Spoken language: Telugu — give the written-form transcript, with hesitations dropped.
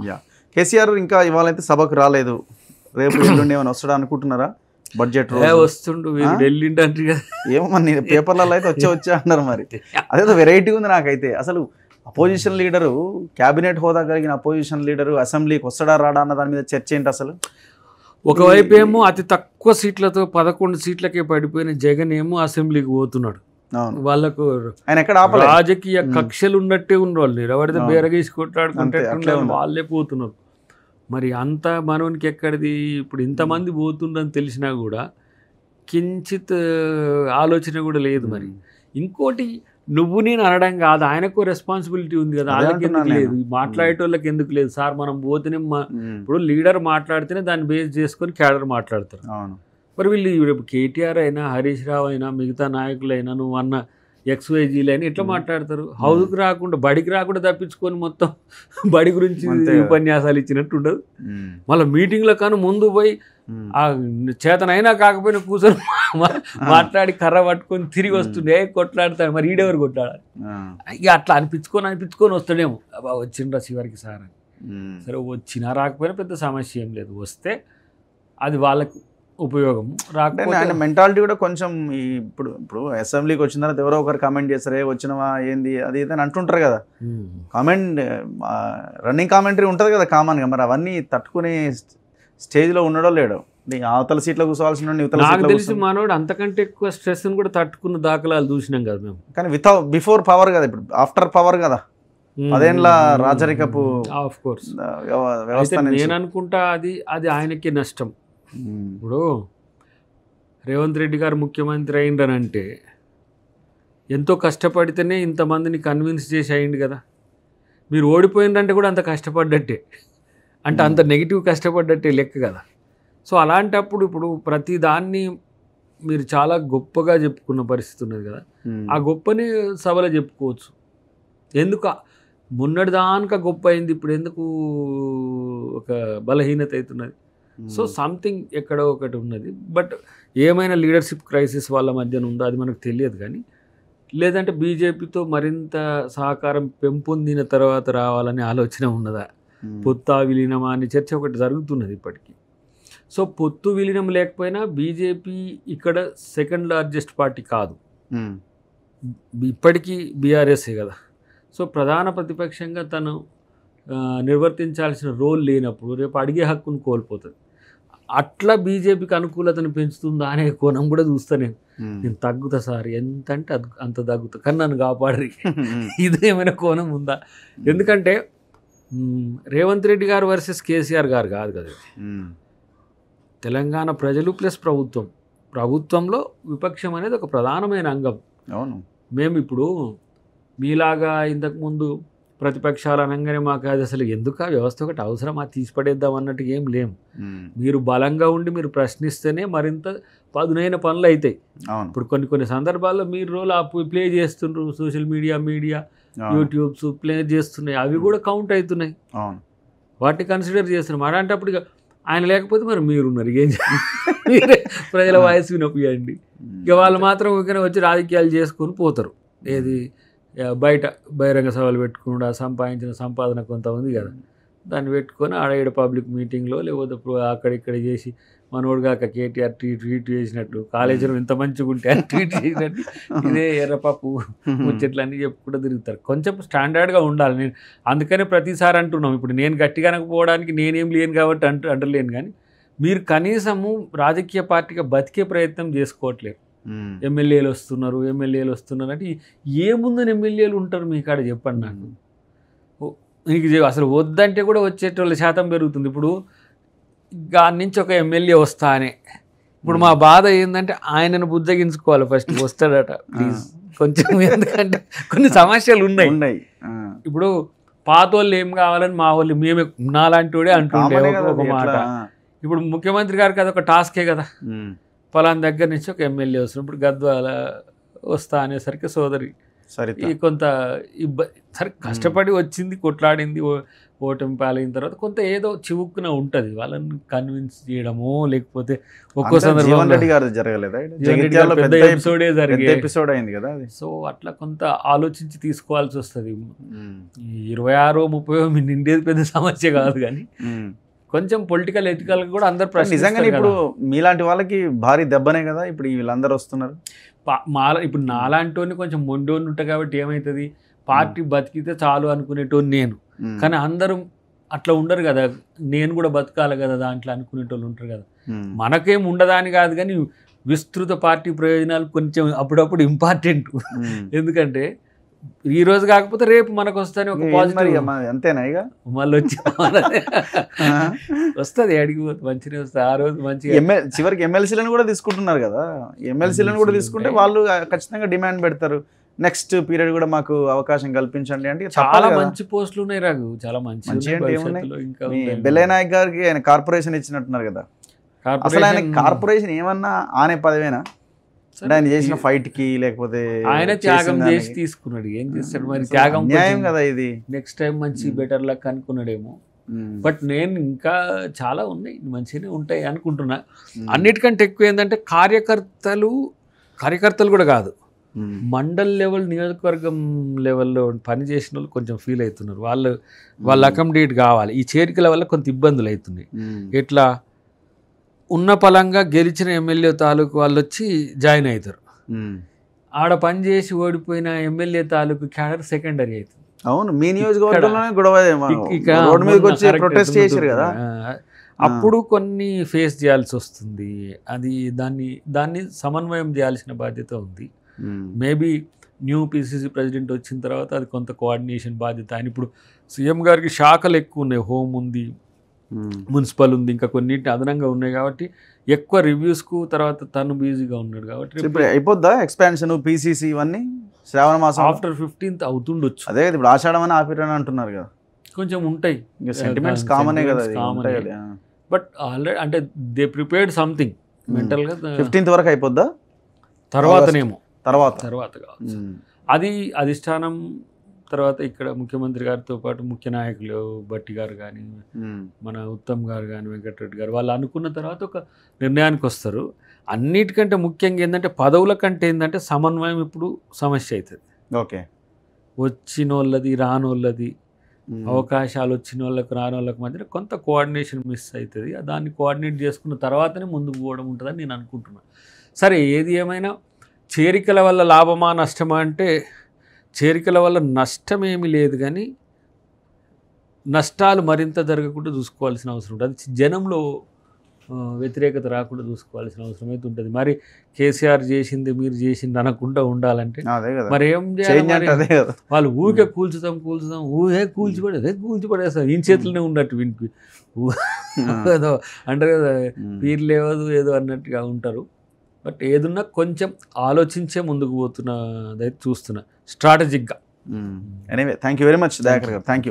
యా కేసీఆర్ ఇంకా ఇవాళైతే సభకు రాలేదు, రేపు ఎల్లుండి ఏమైనా వస్తాడా అనుకుంటున్నారా? బడ్జెట్ వస్తుండు వెళ్ళిండంటే కదా, ఏమో మరి పేపర్లలో అయితే వచ్చా అన్నారు. మరి అదేదో వెరైటీ ఉంది నాకైతే. అసలు అపోజిషన్ లీడరు, క్యాబినెట్ హోదా కలిగిన అపోజిషన్ లీడరు అసెంబ్లీకి వస్తాడా రాడా అన్న దాని మీద చర్చ ఏంటి అసలు? ఒకవైపు ఏమో అతి తక్కువ సీట్లతో 11 సీట్లకే పడిపోయిన జగన్ ఏమో అసెంబ్లీకి పోతున్నాడు. వాళ్ళకు రాజకీయ కక్షలు ఉన్నట్టే ఉండేవాళ్ళు, ఎవరైతే బేరగీసి కొట్లాడుకుంటే వాళ్ళే పోతున్నారు. మరి అంత మనోనికి ఎక్కడిది? ఇప్పుడు ఇంతమంది పోతుండని తెలిసినా కూడా కించిత్ ఆలోచన కూడా లేదు. మరి ఇంకోటి నువ్వు నేను అనడం కాదు, ఆయనకు రెస్పాన్సిబిలిటీ ఉంది కదా, వాళ్ళకి ఎందుకు లేదు, మాట్లాడేటోళ్ళకి ఎందుకు లేదు? సార్ మనం పోతేనే ఇప్పుడు లీడర్ మాట్లాడితేనే దాన్ని బేస్ చేసుకొని క్యాడర్ మాట్లాడతారు. మరి వీళ్ళు కేటీఆర్ అయినా, హరీష్ రావు అయినా, మిగతా నాయకులైనా, నువ్వు అన్న XYZలు అయినా ఎట్లా మాట్లాడతారు? హౌస్కి రాకుండా, బడికి రాకుండా తప్పించుకొని మొత్తం బడి గురించి ఉపన్యాసాలు ఇచ్చినట్టు ఉండదు. మళ్ళీ మీటింగ్లో కానీ ముందు పోయి ఆ చేతనైనా కాకపోయినా కూర్చొని మాట్లాడి కర్ర పట్టుకొని తిరిగి వస్తుండే కొట్లాడతాడు. మరి ఈడెవరు కొట్లాడాలి? ఇక అట్లా అనిపించుకొని వస్తాడేమో, అబ్బా వచ్చిండ్రా చివరికి సార్ అని. సరే వచ్చినా రాకపోయినా పెద్ద సమస్య ఏం లేదు, వస్తే అది వాళ్ళకు ఉపయోగం. రాకపోతే ఆయన మెంటాలిటీ కూడా కొంచెం ఇప్పుడు అసెంబ్లీకి వచ్చిన తర్వాత ఎవరో ఒకరు కామెంట్ చేస్తారే వచ్చినవా ఏంది అది ఇది అని అంటుంటారు కదా. కామెంట్ రన్నింగ్ కామెంటరీ ఉంటుంది కదా కామన్గా. మరి అవన్నీ తట్టుకునే స్టేజ్లో ఉండడో లేడో? అవతల సీట్లో కూర్చోవాల్సిన నాకు తెలిసి మనోడు అంతకంటే ఎక్కువ స్ట్రెస్ని కూడా తట్టుకున్న దాఖలాలు చూసినాం కదా మేము. కానీ బిఫోర్ పవర్ కదా, ఇప్పుడు ఆఫ్టర్ పవర్ కదా, 10 ఏళ్ల రాజరికపు వ్యవస్థ. నేను అనుకుంటా అది ఆయనకి నష్టం. ఇప్పుడు రేవంత్ రెడ్డి గారు ముఖ్యమంత్రి అయిండనంటే ఎంతో కష్టపడితేనే ఇంతమందిని కన్విన్స్ చేసి అయింది కదా. మీరు ఓడిపోయిందంటే కూడా అంత కష్టపడ్డట్టే, అంటే అంత నెగిటివ్ కష్టపడ్డట్టే లెక్క కదా. సో అలాంటప్పుడు ఇప్పుడు ప్రతి దాన్ని మీరు చాలా గొప్పగా చెప్పుకున్న పరిస్థితి ఉన్నది కదా, ఆ గొప్పని సభలో చెప్పుకోవచ్చు. ఎందుకు మొన్నటి దానిక గొప్ప అయింది, ఇప్పుడు ఎందుకు ఒక బలహీనత అవుతున్నది? సో సంథింగ్ ఎక్కడో ఒకటి ఉన్నది. బట్ ఏమైనా లీడర్షిప్ క్రైసిస్ వాళ్ళ మధ్యన ఉందో అది మనకు తెలియదు. కానీ లేదంటే బీజేపీతో మరింత సహకారం పెంపొందిన తర్వాత రావాలనే ఆలోచన ఉన్నదా? పొత్తు విలీనమా అని చర్చ ఒకటి జరుగుతున్నది ఇప్పటికీ. సో పొత్తు విలీనం లేకపోయినా బీజేపీ ఇక్కడ సెకండ్ లార్జెస్ట్ పార్టీ కాదు, ఇప్పటికీ బీఆర్ఎస్ఏ కదా. సో ప్రధాన ప్రతిపక్షంగా తను నిర్వర్తించాల్సిన రోల్ లేనప్పుడు రేపు అడిగే హక్కును కోల్పోతుంది. అట్లా బీజేపీకి అనుకూలతను పెంచుతుందా అనే కోణం కూడా చూస్తా నేను తగ్గుతా సార్, ఎంత అంటే అంత తగ్గుతా, కానీ నన్ను కాపాడరి ఇదేమైనా కోణం ఉందా? ఎందుకంటే రేవంత్ రెడ్డి గారు వర్సెస్ కేసీఆర్ గారు కాదు కదా, తెలంగాణ ప్రజలు ప్లస్ ప్రభుత్వంలో విపక్షం అనేది ఒక ప్రధానమైన అంగం. మేము ఇప్పుడు మీలాగా ఇంతకుముందు ప్రతిపక్షాలు అనగానే మాకు అది అసలు ఎందుకు ఆ వ్యవస్థ ఒకటి అవసరమా తీసిపడేద్దాం అన్నట్టు ఏం లేం. మీరు బలంగా ఉండి మీరు ప్రశ్నిస్తేనే మరింత పదునైన పనులు అవుతాయి. ఇప్పుడు కొన్ని సందర్భాల్లో మీరు రోల్ ప్లే చేస్తుండ్రు, సోషల్ మీడియా యూట్యూబ్స్ ప్లే చేస్తున్నాయి, అవి కూడా కౌంట్ అవుతున్నాయి, వాటిని కన్సిడర్ చేస్తున్నాం. అలాంటప్పుడు ఇక ఆయన లేకపోతే మరి మీరున్నారు, ఏం మీరే ప్రజల వాయిస్ వినపియండి. ఇక వాళ్ళు మాత్రం ఊరికనే వచ్చి రాజకీయాలు చేసుకొని పోతారు. ఏది బయట బహిరంగ సభలు పెట్టుకుండా సంపాదించిన సంపాదన కొంత ఉంది కదా, దాన్ని పెట్టుకొని ఆడ పబ్లిక్ మీటింగ్లో లేకపోతే అక్కడిక్కడ చేసి మనోడు కాక కేటీఆర్ ట్వీట్ చేసినట్టు, కాలేజీలో ఇంత మంచిగా ఉంటే ట్వీట్ చేసినట్టు ఇదే ఎర్రపప్పు ముచ్చట్లన్నీ చెప్పుకుంటూ తిరుగుతారు. కొంచెం స్టాండర్డ్గా ఉండాలి. నేను అందుకనే ప్రతిసారి అంటున్నాం, ఇప్పుడు నేను గట్టిగా అనకపోవడానికి నేనేం లేను కాబట్టి అంటలేను, కానీ మీరు కనీసము రాజకీయ పార్టీగా బతికే ప్రయత్నం చేసుకోవట్లేదు. ఎమ్మెల్యేలు వస్తున్నారు అంటే ఏముందని ఎమ్మెల్యేలు ఉంటారు మీ కాడ చెప్పండి నాకు. నీకు అసలు వద్దంటే కూడా వచ్చేటోళ్ళ శాతం పెరుగుతుంది. ఇప్పుడు దాని నుంచి ఒక ఎమ్మెల్యే వస్తానే, ఇప్పుడు మా బాధ ఏంటంటే ఆయనను బుజ్జగించుకోవాలి ఫస్ట్, వస్తాడట ప్లీజ్ కొంచెం, ఎందుకంటే కొన్ని సమస్యలు ఉన్నాయి. ఇప్పుడు పాతోళ్ళు ఏం కావాలని మా వాళ్ళు మేమే నాలాంటి వాడే అంటుండే ఒక మాట. ఇప్పుడు ముఖ్యమంత్రి గారికి అదొక టాస్కే కదా, పలానా దగ్గర నుంచి ఒక ఎమ్మెల్యే వస్తుంది. ఇప్పుడు గద్వాల వస్తా అనేసరికి సోదరి ఈ కొంత సరే కష్టపడి వచ్చింది, కొట్లాడింది, ఓటమి పాలైన తర్వాత కొంత ఏదో చివుక్కున ఉంటుంది, వాళ్ళని కన్విన్స్ చేయడమో లేకపోతే ఒక్కో జీవన్ సందర్భంలో రెడ్డి గారు జరగలేదా జీవన్ రెడ్డి గారు పెద్ద ఎపిసోడే పెద్ద జరిగే ఎపిసోడ్ అయింది కదా అది. సో అట్లా కొంత ఆలోచించి తీసుకోవాల్సి వస్తుంది. ఈ 26-30 మీ నిండేది పెద్ద సమస్య కాదు, కానీ కొంచెం పొలిటికల్ ఎథికల్ కూడా అందరు ప్రశ్న నిజంగానే ఇప్పుడు మీలాంటి వాళ్ళకి భారీ దెబ్బనే కదా ఇప్పుడు వీళ్ళందరూ వస్తున్నారు. ఇప్పుడు నాలాంటి కొంచెం మొండోని ఉంటా కాబట్టి ఏమవుతుంది, పార్టీ బతికితే చాలు అనుకునేటోని నేను, కానీ అందరూ అట్లా ఉండరు కదా, నేను కూడా బతకాలి కదా దాంట్లో అనుకునేటోళ్ళు ఉంటారు కదా. మనకేం ఉండదని కాదు, కానీ విస్తృత పార్టీ ప్రయోజనాలు కొంచెం అప్పుడప్పుడు ఇంపార్టెంట్. ఎందుకంటే ఈ రోజు కాకపోతే రేపు మనకు వస్తానే ఒక పాజిటివ్, అంతేనా ఇక మళ్ళీ వచ్చి వస్తుంది, అడిగి మంచిగా వస్తుంది. ఆ రోజు మంచిగా చివరికి ఎమ్మెల్సీలను కూడా తీసుకుంటున్నారు కదా, ఎమ్మెల్సీలను కూడా తీసుకుంటే వాళ్ళు ఖచ్చితంగా డిమాండ్ పెడతారు, నెక్స్ట్ పీరియడ్ కూడా మాకు అవకాశం కల్పించండి అంటే. చాలా మంచి పోస్టులు ఉన్నాయి రాఘు, చాలా మంచి. ఇంకా బెల్లయ్య నాయక్ గారికి ఆయన కార్పొరేషన్ ఇచ్చినట్టున్నారు కదా, అసలు ఆయన కార్పొరేషన్ ఏమన్నా ఆనే పదవేనా? ఆయన చేసిన ఫైట్ కి లేకపోతే ఆయన త్యాగం చేసి తీసుకున్నాడు, ఏం చేస్తాడు మరి, త్యాగం న్యాయం కదా ఇది. నెక్స్ట్ టైం మంచి బెటర్ లక్ అనుకున్నాడేమో, బట్ నేను ఇంకా చాలా ఉన్నాయి మంచిగానే ఉంటాయి అనుకుంటున్నా. అన్నిటికంటే ఎక్కువ ఏంటంటే కార్యకర్తలు కూడా కాదు, మండల్ లెవెల్ నియోజకవర్గం లెవెల్లో పనిచేసిన వాళ్ళు కొంచెం ఫీల్ అవుతున్నారు, వాళ్ళు అకామిడేట్ కావాలి. ఈ చేరికల వల్ల కొంత ఇబ్బందులు అవుతున్నాయి. ఎట్లా ఉన్న పలంగా గెలిచిన ఎమ్మెల్యే తాలూకు వాళ్ళు వచ్చి జాయిన్ అవుతారు, ఆడ పని చేసి ఓడిపోయిన ఎమ్మెల్యే తాలూకు క్యాడర్ సెకండరీ అవుతుంది. అవును, మీ నియోజకవర్గంలోనే గొడవ రోడ్ మీదకి వచ్చి ప్రొటెస్ట్ చేశారు కదా, అప్పుడు కొన్ని ఫేస్ చేయాల్సి వస్తుంది. అది దాన్ని సమన్వయం చేయాల్సిన బాధ్యత ఉంది. మేబీ న్యూ పిసిసి ప్రెసిడెంట్ వచ్చిన తర్వాత అది కొంత కోఆర్డినేషన్ బాధ్యత. ఆయన ఇప్పుడు సీఎం గారికి శాఖలు ఎక్కువ ఉన్నాయి, హోమ్ ఉంది, మున్సిపల్ ఉంది, ఇంకా కొన్నింటి అదనంగా ఉన్నాయి కాబట్టి ఎక్కువ రివ్యూస్కు తర్వాత తను బిజీగా ఉన్నాడు కాబట్టి ఇప్పుడు అయిపోద్దా ఎక్స్పాన్షన్ పిసిసి ఇవన్నీ శ్రావణ మాసం ఆఫ్టర్ 15th అవుతుండొచ్చు. అదే ఇప్పుడు ఆషాఢం అని ఆపిరని అంటున్నారు కదా, కొంచెం ఉంటాయి సెంటిమెంట్స్ కామనే కదా, బట్ ఆల్రెడీ అంటే దే ప్రిపేర్డ్ సంథింగ్ మెంటల్గా. 15th వరకు అయిపోద్దా, తర్వాతనేమో తర్వాత కావచ్చు. అది అధిష్టానం తర్వాత ఇక్కడ ముఖ్యమంత్రి గారితో పాటు ముఖ్య నాయకులు భట్టి గారు కానీ, మన ఉత్తమ్ గారు కానీ, వెంకటరెడ్డి గారు వాళ్ళు అనుకున్న తర్వాత ఒక నిర్ణయానికి వస్తారు. అన్నిటికంటే ముఖ్యంగా ఏంటంటే పదవుల కంటే ఏంటంటే సమన్వయం ఇప్పుడు సమస్య అవుతుంది. ఓకే, వచ్చిన వాళ్ళది రానోళ్ళది, అవకాశాలు వచ్చిన వాళ్ళకు రాని వాళ్ళకి మధ్యన కొంత కోఆర్డినేషన్ మిస్ అవుతుంది. దాన్ని కోఆర్డినేట్ చేసుకున్న తర్వాతనే ముందుకు పోవడం ఉంటుందని నేను అనుకుంటున్నాను. సరే, ఏది ఏమైనా చేరికల వల్ల లాభమా నష్టమా అంటే చేరికల వల్ల నష్టమేమీ లేదు, కానీ నష్టాలు మరింత జరగకుండా చూసుకోవాల్సిన అవసరం ఉంటుంది. అది జనంలో వ్యతిరేకత రాకుండా చూసుకోవాల్సిన అవసరం అయితే ఉంటుంది. మరి కేసీఆర్ చేసింది మీరు చేసింది అనకుండా ఉండాలంటే మరి ఏం చేయాలి? వాళ్ళు ఊరికే కూల్చుతాం కూల్చిపడేస్తాం, ఈ చేతులనే ఉన్నట్టు వినిపి ఏదో అంటారు కదా, పీరు లేవదు ఏదో అన్నట్టుగా ఉంటారు. బట్ ఏదున్నా కొంచెం ఆలోచించే ముందుకు పోతున్నదైతే చూస్తున్నా, స్ట్రాటజిక్గా. Anyway, thank you very much Dayakar గారు, థ్యాంక్ యూ.